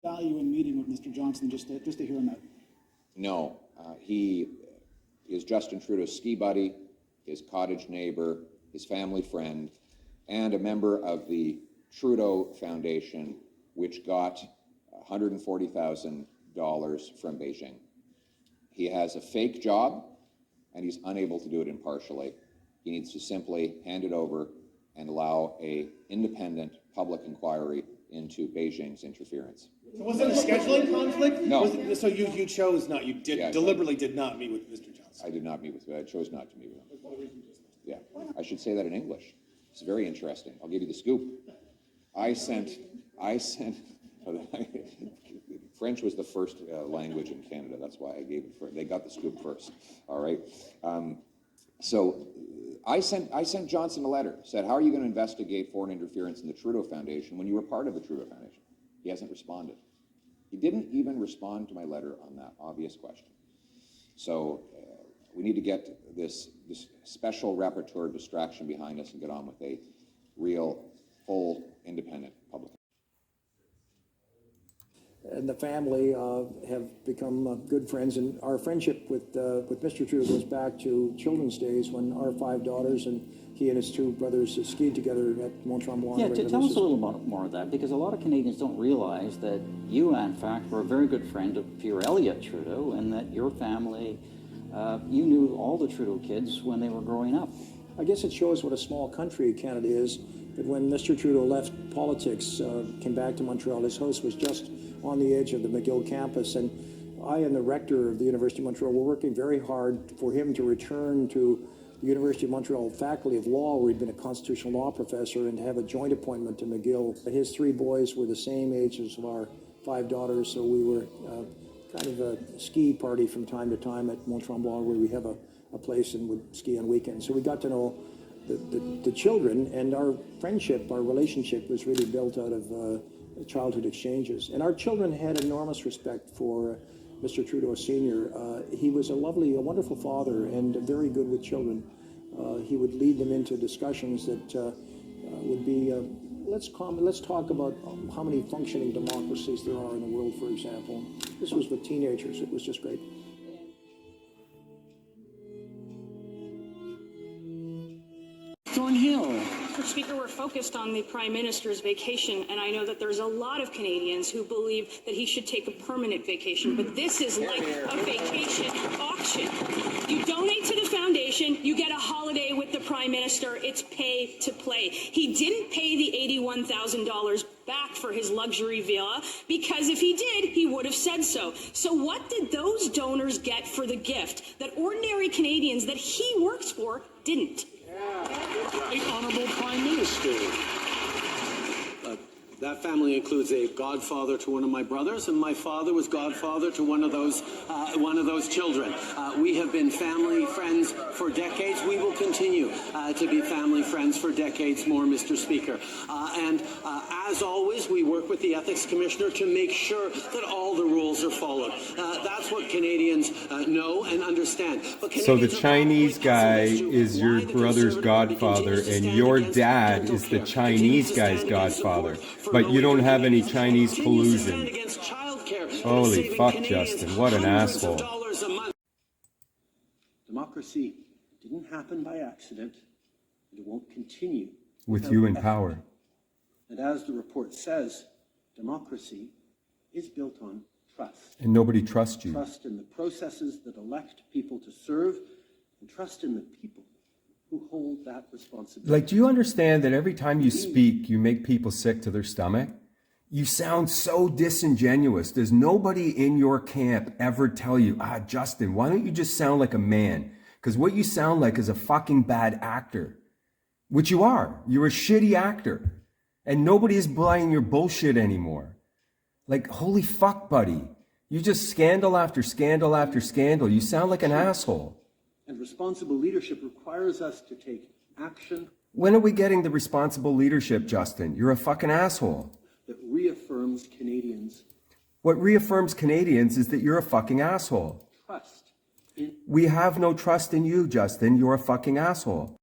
Value in meeting with Mr. Johnson just to hear him out? No. He is Justin Trudeau's ski buddy, his cottage neighbor, his family friend, and a member of the Trudeau Foundation, which got $140,000 from Beijing. He has a fake job, and he's unable to do it impartially. He needs to simply hand it over and allow an independent public inquiry into Beijing's interference. So was it a scheduling conflict? No. So you chose not, you deliberately did not meet with Mr. Johnson? I did not meet with him. I chose not to meet with him. Yeah, I should say that in English. It's very interesting. I'll give you the scoop. I sent, French was the first language in Canada. That's why I gave it first. They got the scoop first, all right? So I sent Johnson a letter, said, how are you going to investigate foreign interference in the Trudeau Foundation when you were part of the Trudeau Foundation? He hasn't responded. He didn't even respond to my letter on that obvious question. So we need to get this special rapporteur distraction behind us and get on with a real, full, independent public. And the family have become good friends, and our friendship with Mr. Trudeau goes back to children's days when our 5 daughters and he and his 2 brothers skied together at Mont Tremblant. Yeah, tell us a little more of that, because a lot of Canadians don't realize that you, in fact, were a very good friend of Pierre Elliott Trudeau, and that your family, you knew all the Trudeau kids when they were growing up. I guess it shows what a small country Canada is, that when Mr. Trudeau left politics, came back to Montreal, his house was just on the edge of the McGill campus, and I and the rector of the University of Montreal were working very hard for him to return to the University of Montreal Faculty of Law, where he'd been a constitutional law professor, and have a joint appointment to McGill. His 3 boys were the same age as our 5 daughters, so we were kind of a ski party from time to time at Mont Tremblant, where we have a place and would ski on weekends. So we got to know the children, and our friendship, our relationship was really built out of childhood exchanges. And our children had enormous respect for Mr. Trudeau Sr. He was a wonderful father and very good with children. He would lead them into discussions that would be, let's talk about how many functioning democracies there are in the world, for example. This was with teenagers. It was just great. Thornhill. Mr. Speaker, we're focused on the Prime Minister's vacation, and I know that there's a lot of Canadians who believe that he should take a permanent vacation, but this is like a vacation auction. You donate to the foundation, you get a holiday with the Prime Minister, it's pay to play. He didn't pay the $81,000 back for his luxury villa, because if he did, he would have said so. So what did those donors get for the gift that ordinary Canadians that he works for didn't? The Honourable Prime Minister. That family includes a godfather to one of my brothers, and my father was godfather to one of those children. We have been family friends for decades. We will continue to be family friends for decades more, Mr. Speaker. And as always, we work with the Ethics Commissioner to make sure that all the rules are followed. That's what Canadians know and understand. So the Chinese guy is your brother's godfather, and your dad is the Chinese guy's godfather. But you don't have any Chinese collusion. Holy fuck, Justin. What an asshole. Democracy didn't happen by accident, and it won't continue with you in power. And as the report says, democracy is built on trust. And nobody trusts you. Trust in the processes that elect people to serve, and trust in the people who hold that responsibility. Like, do you understand that every time you speak, you make people sick to their stomach? You sound so disingenuous. Does nobody in your camp ever tell you, Justin, why don't you just sound like a man? Because what you sound like is a fucking bad actor. Which you are. You're a shitty actor. And nobody is buying your bullshit anymore. Like, holy fuck, buddy. You just scandal after scandal after scandal. You sound like an asshole. And responsible leadership requires us to take action. When are we getting the responsible leadership, Justin? You're a fucking asshole. That reaffirms Canadians. What reaffirms Canadians is that you're a fucking asshole. Trust. We have no trust in you, Justin. You're a fucking asshole.